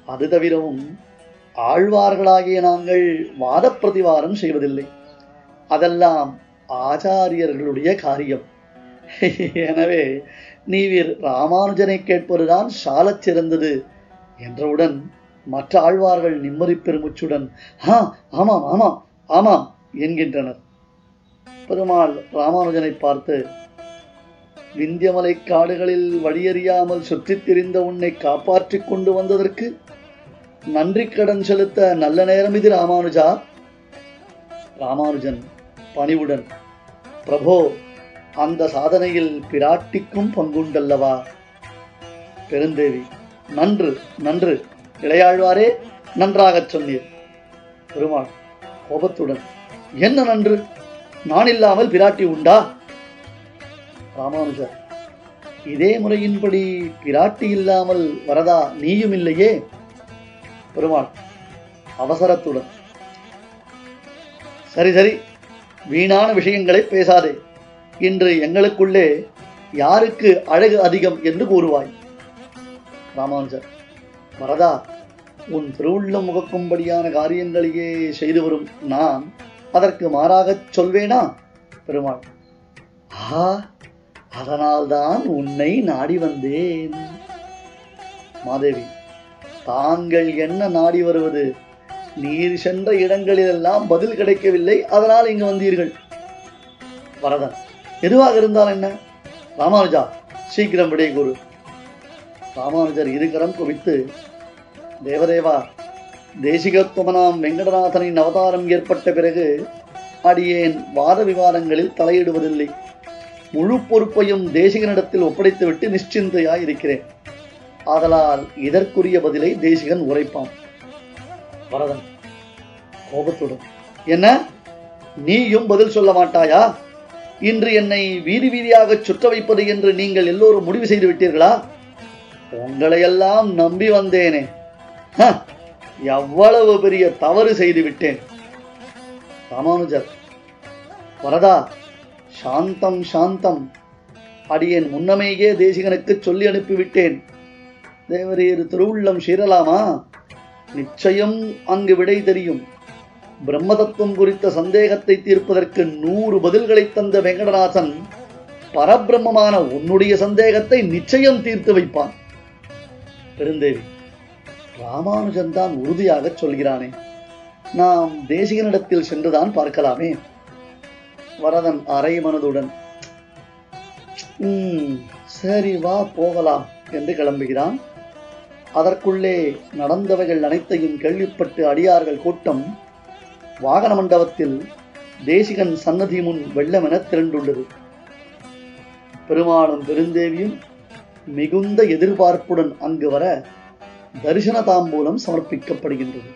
அது தவிரவும் ஆழ்வார்களாகிய நாங்கள் வாத பிரதிவாரம் செய்வதில்லை. அதெல்லாம் ஆச்சாரியர்களுடைய காரியம். எனவே நீவிர் ராமானுஜனை கேட்பதுதான் சாலச் சிறந்தது என்றவுடன் மற்ற ஆழ்வார்கள் நிம்மதி பெருமுச்சுடன் ஆமாம் ஆமாம் ஆமாம் என்கின்றனர். பெருமாள் ராமானுஜனை பார்த்து, விந்தியமலை காடுகளில் வழியறியாமல் சுற்றித் திரிந்த உன்னை காப்பாற்றிக் கொண்டு வந்ததற்கு நன்றி கடன் செலுத்த நல்ல நேரம் இது ராமானுஜா. ராமானுஜன் பணிவுடன், பிரபோ, அந்த சாதனையில் பிராட்டிக்கும் பங்குண்டல்லவா? பெருந்தேவி, நன்று நன்று இளையாழ்வாரே, நன்றாகச் சொன்னீர். பெருமாள் கோபத்துடன், என்ன நன்று? நான் இல்லாமல் பிராட்டி உண்டா? ராமானுஜர், இதே முறையின்படி பிராட்டி இல்லாமல் வரதா நீயும் இல்லையே? பெருமாள் அவசரத்துடன், சரி சரி, வீணான விஷயங்களை பேசாதே. இன்று எங்களுக்குள்ளே யாருக்கு அழகு அதிகம் என்று கூறுவாய். ராமானுஜர், வரதா, உன் திருவுள்ளம் முகக்கும்படியான காரியங்களையே செய்து வரும் நான் அதற்கு மாறாகச் சொல்வேனா? பெருமாள், அதனால்தான் உன்னை நாடி வந்தேன். மாதேவி, தாங்கள் என்ன நாடி வருவது? நீர் சென்ற இடங்களிலெல்லாம் பதில் கிடைக்கவில்லை, அதனால் இங்கு வந்தீர்கள். வரதன், எதுவாக இருந்தால் என்ன? ராமானுஜா, சீக்கிரம் விடை கூறு. ராமானுஜர் இருகரம் குவித்து, தேவதேவா, தேசிகத்துவனாம் வெங்கடநாதனின் அவதாரம் ஏற்பட்ட பிறகு அடியேன் வாத விவாதங்களில் தலையிடுவதில்லை. முழு பொறுப்பையும் தேசிகனிடத்தில் ஒப்படைத்துவிட்டு நிশ্চিந்தையாய் இருக்கிறேன். ஆதலால் இதற்குரிய பதிலை தேசிகன் உரைப்பான். வரதன் கோபத்துடன், என்ன, நீயும் பதில் சொல்ல மாட்டாயா? இன்று என்னை வீதி வீதியாக சுற்ற வைப்பது என்று நீங்கள் எல்லோரும் முடிவு செய்து விட்டீர்களா? உங்களையெல்லாம் நம்பி வந்தேனே, எவ்வளவு பெரிய தவறு செய்து விட்டேன். ராமானுஜர், வரதா, சாந்தம் சாந்தம். அடியேன் முன்னமேயே தேசிகனுக்கு சொல்லி அனுப்பிவிட்டேன். தேவரீர் திருவுள்ளம் சீரலாமா? நிச்சயம் அங்கு விடை தெரியும். பிரம்ம தத்துவம் குறித்த சந்தேகத்தை தீர்ப்பதற்கு 100 பதில்களை தந்த வெங்கடநாதன் பரபிரம்மமான உன்னுடைய சந்தேகத்தை நிச்சயம் தீர்த்து வைப்பான். பெருந்தேவி, ராமானுஜன் தான் உறுதியாக சொல்கிறானே, நாம் தேசிகனிடத்தில் சென்றுதான் பார்க்கலாமே. வரதன் அரை மனதுடன், சரி வா போகலாம் என்று கிளம்புகிறான். அதற்குள்ளே நடந்தவைகள் அனைத்தையும் கேள்விப்பட்டு அடியார்கள் கூட்டம் வாகன மண்டபத்தில் தேசிகன் சன்னதி முன் வெள்ளமென திரண்டுள்ளது. பெருமாளும் பெருந்தேவியும் மிகுந்த எதிர்பார்ப்புடன் அங்கு வர தரிசன தாம்பூலம் சமர்ப்பிக்கப்படுகின்றது.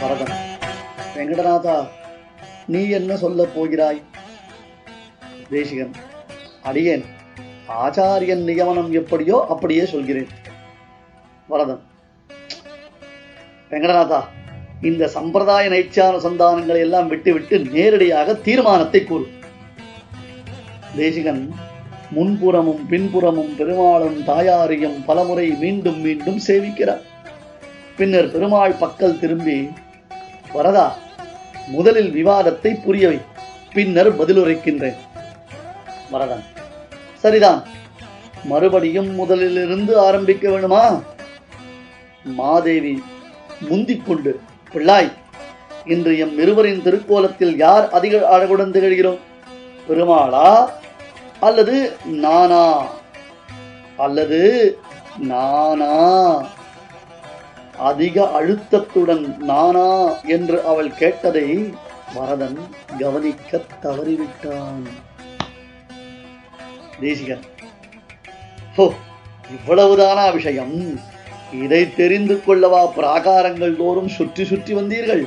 வரதன், வெங்கடநாதா, நீ என்ன சொல்ல போகிறாய்? தேசிகன், அடியேன் ஆச்சாரியன் நியமனம் எப்படியோ அப்படியே சொல்கிறேன். வரதன், வெங்கடநாதா, இந்த சம்பிரதாய நைச்சானுசந்தானங்களை எல்லாம் விட்டுவிட்டு நேரடியாக தீர்மானத்தை கூறு. தேசிகன் முன்புறமும் பின்புறமும் பெருமாளும் தாயாரையும் பலமுறை மீண்டும் மீண்டும் சேவிக்கிறார். பின்னர் பெருமாள் பக்கல் திரும்பி, வரதா, முதலில் விவாதத்தை புரியவை, பின்னர் பதிலுரைக்கின்றேன். வரதன், சரிதான், மறுபடியும் முதலிலிருந்து ஆரம்பிக்க வேணுமா? மாதேவி முந்திக்கொண்டு, பிள்ளாய், இன்று எம் இருவரின் திருக்கோலத்தில் யார் அதிக அழகுடன் திகழ்கிறோம்? பெருமாளா அல்லது நானா? அல்லது நானா? அதிக அழுத்தத்துடன் நானா என்று அவள் கேட்டதை வரதன் கவனிக்க தவறிவிட்டான். தேசிகன், இவ்வளவுதானா விஷயம்? இதை தெரிந்து கொள்ளவா பிராகாரங்கள் தோறும் சுற்றி சுற்றி வந்தீர்கள்?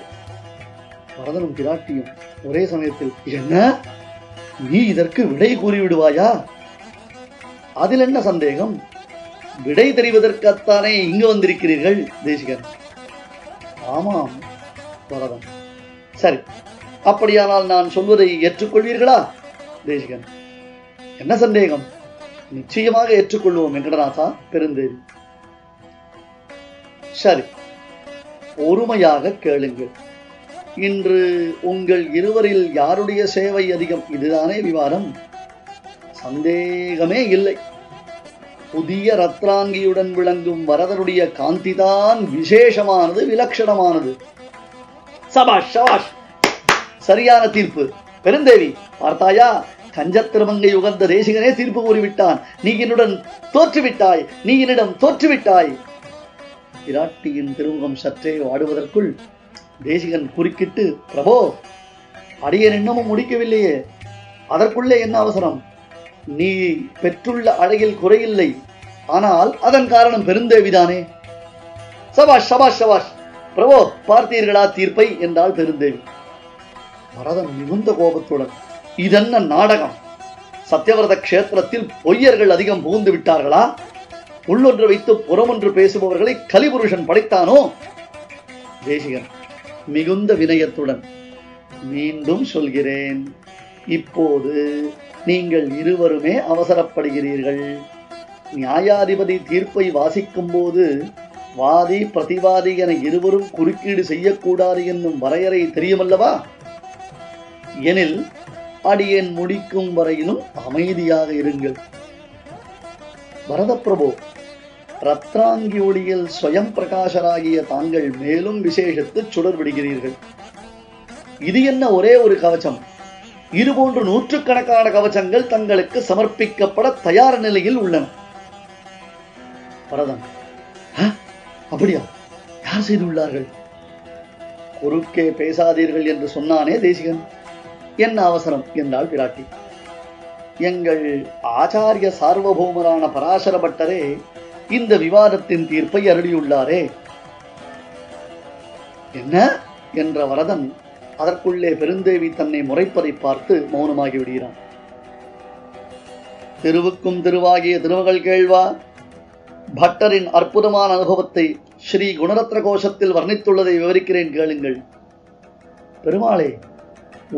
வரதனும் பிராட்டியும் ஒரே சமயத்தில், என்ன, நீ இதற்கு விடை கூறிவிடுவாயா? அதில் என்ன சந்தேகம்? விடை தெரிவதற்காகத்தானே இங்கு வந்திருக்கிறீர்கள். தேசிகன், ஆமாம். வரதன், சரி, அப்படியானால் நான் சொல்வதை ஏற்றுக்கொள்வீர்களா? தேசிகன், என்ன சந்தேகம்? நிச்சயமாக ஏற்றுக்கொள்வோம் வெங்கடநாதா. பெருந்தேவி, சரி, பொறுமையாக கேளுங்கள். இன்று உங்கள் இருவரில் யாருடைய சேவை அதிகம்? இதுதானே விவாதம். சந்தேகமே இல்லை. புதிய ரத்ராங்கியுடன் விளங்கும் வரதனுடைய காந்திதான் விசேஷமானது, விலட்சணமானது. சபாஷ் சபாஷ், சரியான தீர்ப்பு. பெருந்தேவி பார்த்தாயா, கஞ்சத்திருமங்கை உகந்த தேசிகனே தீர்ப்பு கூறிவிட்டான். நீ என்னுடன் தோற்றுவிட்டாய், நீ என்னிடம் தோற்றுவிட்டாய். பிராட்டியின் திருமுகம் சற்றே வாடுவதற்குள் தேசிகன் குறுக்கிட்டு, பிரபோ, அடியேன் இன்னமும் முடிக்கவில்லையே, அதற்குள்ளே என்ன அவசரம்? நீ பெற்றுள்ள அழகில் குறையில்லை, ஆனால் அதன் காரணம் பெருந்தேவிதானே. சபாஷ் சபாஷ் சபாஷ், பிரபோ பார்த்தீர்களா தீர்ப்பை என்றாள் பெருந்தேவி. பரதன் மிகுந்த கோபத்துடன், இதென்ன நாடகம்? சத்தியவிரத கஷேத்திரத்தில் பொய்யர்கள் அதிகம் புகுந்து விட்டார்களா? உள்ளொன்று வைத்து புறமொன்று பேசுபவர்களை கலிபுருஷன் படைத்தானோ? தேசிகன் மிகுந்த வினயத்துடன், மீண்டும் சொல்கிறேன், இப்போது நீங்கள் இருவருமே அவசரப்படுகிறீர்கள். நியாயாதிபதி தீர்ப்பை வாசிக்கும் போது வாதி பிரதிவாதி என இருவரும் குறுக்கீடு செய்யக்கூடாது என்னும் வரையறை தெரியுமல்லவா? எனில் அடியேன் முடிக்கும் வரையிலும் அமைதியாக இருங்கள். பரதப்பிரபு, ரத்ராங்கி ஒளியில் ஸ்வயம் பிரகாசராகிய தாங்கள் மேலும் விசேஷத்து சுடர் விடுகிறீர்கள். இது என்ன ஒரே ஒரு கவச்சம்? இதுபோன்று நூற்றுக்கணக்கான கவச்சங்கள் தங்களுக்கு சமர்ப்பிக்கப்பட தயார் நிலையில் உள்ளன. பரதன், அப்படியா? யார் செய்துள்ளார்கள்? குறுக்கே பேசாதீர்கள் என்று சொன்னானே தேசிகன். என்ன அவசரம் என்றாள் பிராட்டி. எங்கள் ஆச்சாரிய சார்வபௌமரான பராசர பட்டரே இந்த விவாதத்தின் தீர்ப்பை அருளியுள்ளாரே. என்ன என்ற வரதன் அதற்குள்ளே பெருந்தேவி தன்னை முறைப்பதை பார்த்து மௌனமாகி விடுகிறான். திருவுக்கும் திருவாகிய திருமகள் கேள்வா, பட்டரின் அற்புதமான அனுபவத்தை ஸ்ரீ குணரத்ன கோஷத்தில் வர்ணித்துள்ளதை விவரிக்கிறேன், கேளுங்கள். பெருமாளே,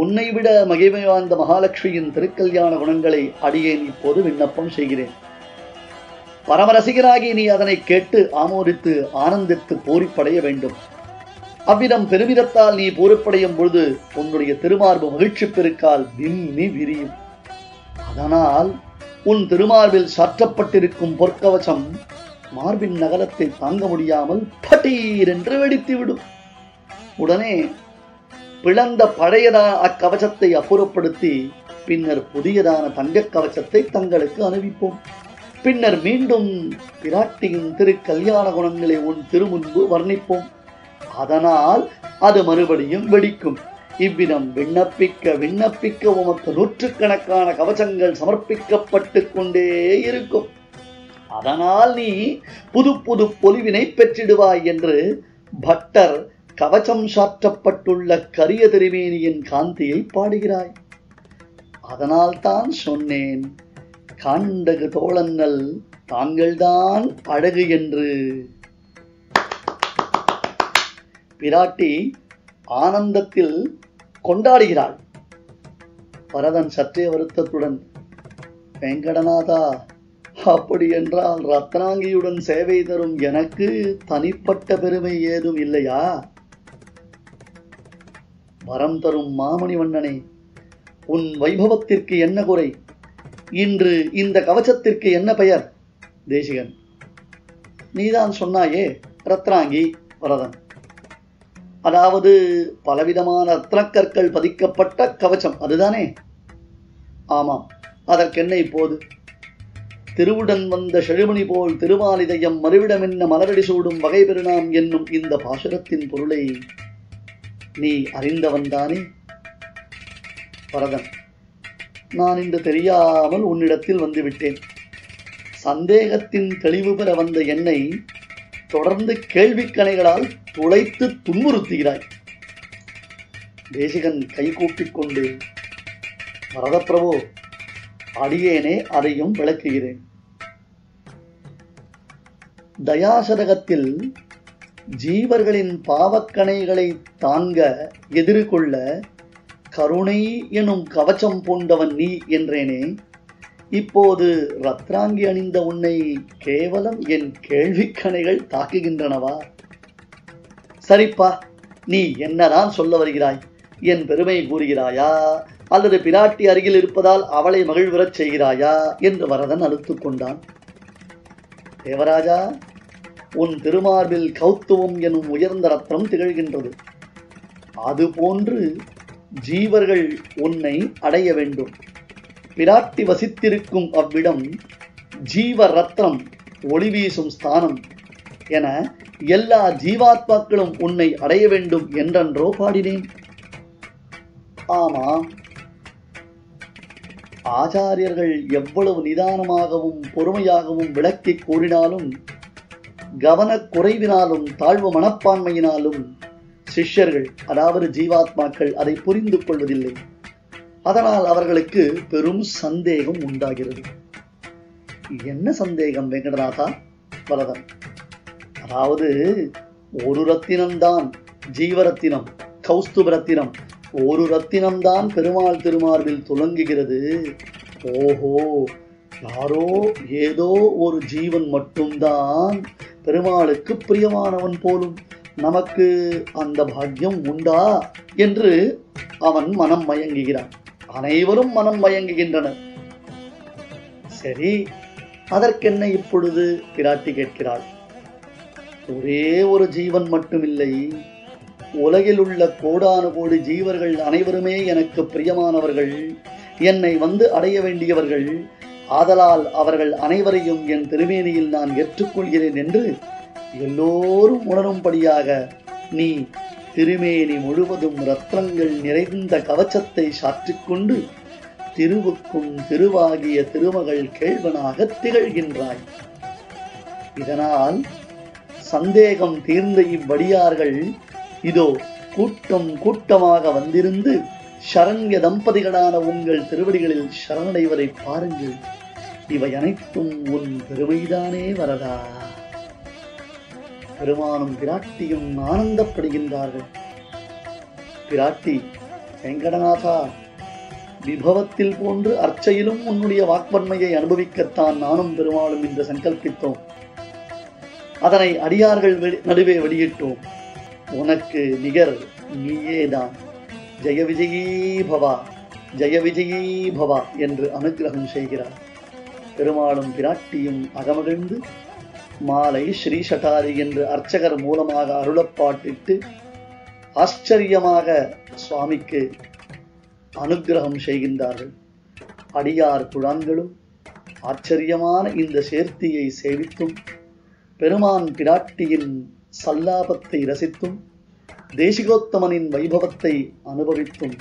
உன்னை விட மகிமை வாய்ந்த மகாலட்சுமியின் திருக்கல்யாண குணங்களை அடியேன் இப்போது விண்ணப்பம் செய்கிறேன். பரமரசிகராகி நீ அதனை கேட்டு ஆமோதித்து ஆனந்தித்து பூரிப்படைய வேண்டும். அவ்விதம் பெருமிதத்தால் நீ பூரிப்படையும் பொழுது உன்னுடைய திருமார்பு மகிழ்ச்சி பெருக்கால் விம்மி விரியும். அதனால் உன் திருமார்பில் சாற்றப்பட்டிருக்கும் பொற்கவசம் மார்பின் நகலத்தை தாங்க முடியாமல் பட்டீர் என்று வெடித்துவிடும். உடனே பிளந்த பழையதான அக்கவசத்தை அப்புறப்படுத்தி பின்னர் புதியதான தங்க கவசத்தை தங்களுக்கு அணிவிப்போம். பின்னர் மீண்டும் பிராட்டியின் திரு கல்யாண குணங்களை உன் திருமுன்பு வர்ணிப்போம். அதனால் அது மறுபடியும் வெடிக்கும். இவ்விதம் விண்ணப்பிக்க விண்ணப்பிக்க உமக்கு நூற்றுக்கணக்கான கவசங்கள் சமர்ப்பிக்கப்பட்டு கொண்டே இருக்கும். அதனால் நீ புது புது பொலிவினை பெற்றிடுவாய் என்று பட்டர் கவசம் சாற்றப்பட்டுள்ள கரிய திருமேனியின் காந்தியை பாடுகிறாய். அதனால் தான் சொன்னேன், காண்டகு தோழன்னல் தாங்கள்தான் அழகு என்று. பிராட்டி ஆனந்தத்தில் கொண்டாடுகிறாள். பரதன் சற்றே வருத்தத்துடன், வெங்கடநாதா, அப்படி என்றால் ரத்னாங்கியுடன் சேவை தரும் எனக்கு தனிப்பட்ட பெருமை ஏதும் இல்லையா? வரம் தரும் மாமணி வண்ணனே, உன் வைபவத்திற்கு என்ன குறை? இன்று இந்த கவசத்திற்கு என்ன பெயர்? தேசிகன், நீதான் சொன்னாயே, ரத்னாங்கி. பரதன், அதாவது பலவிதமான ரத்னக்கற்கள் பதிக்கப்பட்ட கவசம், அதுதானே? ஆமாம், அதற்கென்ன இப்போது? திருவுடன் வந்த செழுமணி போல் திருமாலிதயம் மறுவிடம் என்ன மலரடி சூடும் வகை பெருநாம் என்னும் இந்த பாசுரத்தின் பொருளை நீ அறிந்தவன்தானே? பரதன், நான் இன்று தெரியாமல் உன்னிடத்தில் வந்துவிட்டேன். சந்தேகத்தின் தெளிவு பெற வந்த என்னை தொடர்ந்து கேள்விக்கணைகளால் துளைத்து துன்புறுத்துகிறாய். தேசிகன் கை கூப்பிக் கொண்டு, பரதப்பிரபு, அடியேனே அதையும் விளக்குகிறேன். தயாசதகத்தில் ஜீவர்களின் பாவக்கணைகளை தாங்க எதிர்கொள்ள கருணை எனும் கவச்சம் பூண்டவன் நீ என்றேனே. இப்போது ரத்ராங்கி அணிந்த உன்னை கேவலம் என் கேள்விக்கணைகள் தாக்குகின்றனவா? சரிப்பா, நீ என்னதான் சொல்ல வருகிறாய்? என் பெருமை கூறுகிறாயா, அல்லது பிராட்டி அருகில் இருப்பதால் அவளை மகிழ்வுறச் செய்கிறாயா என்று வரதன் அழுத்துக் கொண்டான். தேவராஜா, உன் திருமார்பில் கௌத்துவம் எனும் உயர்ந்த ரத்னம் திகழ்கின்றது. அதுபோன்று ஜீவர்கள் உன்னை அடைய வேண்டும். பிராட்டி வசித்திருக்கும் அவ்விடம் ஜீவ ரத்னம் ஒளி வீசும் ஸ்தானம் என எல்லா ஜீவாத்மாக்களும் உன்னை அடைய வேண்டும் என்றென்றோ பாடினேன். ஆமாம், ஆச்சாரியர்கள் எவ்வளவு நிதானமாகவும் பொறுமையாகவும் விளக்கி கூறினாலும், கவனக்குறைவினாலும் தாழ்வு மனப்பான்மையினாலும் சிஷ்யர்கள், அதாவது ஜீவாத்மாக்கள் அதை புரிந்து கொள்வதில்லை. அதனால் அவர்களுக்கு பெரும் சந்தேகம் உண்டாகிறது. என்ன சந்தேகம் வெங்கடநாதா? வரதன், அதாவது ஒரு ரத்தினம்தான் ஜீவரத்தினம், கௌஸ்துப ரத்தினம், ஒரு ரத்தினம்தான் பெருமாள் திருமார்பில் துலங்குகிறது. ஓஹோ, யாரோ ஏதோ ஒரு ஜீவன் மட்டும்தான் பெருமாளுக்கு பிரியமானவன் போலும், நமக்கு அந்த பாக்கியம் உண்டா என்று அவன் மனம் மயங்குகிறான். அனைவரும் மனம் மயங்குகின்றனர். சரி, அதற்கென்ன இப்பொழுது? பிராட்டி கேட்கிறாள். ஒரே ஒரு ஜீவன் மட்டுமில்லை, உலகில் உள்ள கோடானு கோடி ஜீவர்கள் அனைவருமே எனக்கு பிரியமானவர்கள், என்னை வந்து அடைய வேண்டியவர்கள். ஆதலால் அவர்கள் அனைவரையும் என் திருமேனியில் நான் ஏற்றுக்கொள்கிறேன் என்று எல்லோரும் உணரும்படியாக நீ திருமேனி முழுவதும் ரத்னங்கள் நிறைந்த கவச்சத்தை சாற்றிக்கொண்டு திருவுக்கும் திருவாகிய திருமகள் கேள்வனாக திகழ்கின்றாய். இதனால் சந்தேகம் தீர்ந்த இவ்வடியார்கள் இதோ கூட்டம் கூட்டமாக வந்திருந்து சரண்ய தம்பதிகளான உங்கள் திருவடிகளில் சரணடைவதை பாருங்கள். இவை அனைத்தும் உன் பெருமைதானே வரதா? பெருமானும் பிராட்டியும் ஆனந்தப்படுகின்றார்கள். பிராட்டி, வெங்கடநாதா, விபவத்தில் போன்று அர்ச்சையிலும் உன்னுடைய வாக்வன்மையை அனுபவிக்கத்தான் நானும் பெருமாளும் என்று சங்கல்பித்தோம். அதனை அடியார்கள் நடுவே வெளியிட்டோம். உனக்கு நிகர் நீயேதான். ஜெய விஜயீ பவா, ஜெய விஜயீ பவா என்று அனுக்கிரகம் செய்கிறார். பெருமாளும் பிராட்டியும் அகமகிழ்ந்து மாலை ஸ்ரீ சட்டாரி என்று அர்ச்சகர் மூலமாக அருளப்பாட்டிட்டு ஆச்சரியமாக சுவாமிக்கு அனுக்கிரகம் செய்கின்றார்கள். அடியார் குழான்களும் ஆச்சரியமான இந்த சேர்த்தியை சேவித்தும் பெருமான் பிராட்டியின் சல்லாபத்தை ரசித்தும் தேசிகோத்தமனின் வைபவத்தை அனுபவித்தும்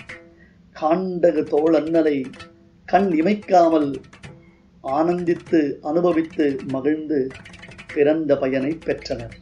காண்டகு தோழன்னலை கண் இமைக்காமல் ஆனந்தித்து அனுபவித்து மகிழ்ந்து பிறந்த பயனை பெற்றனர்.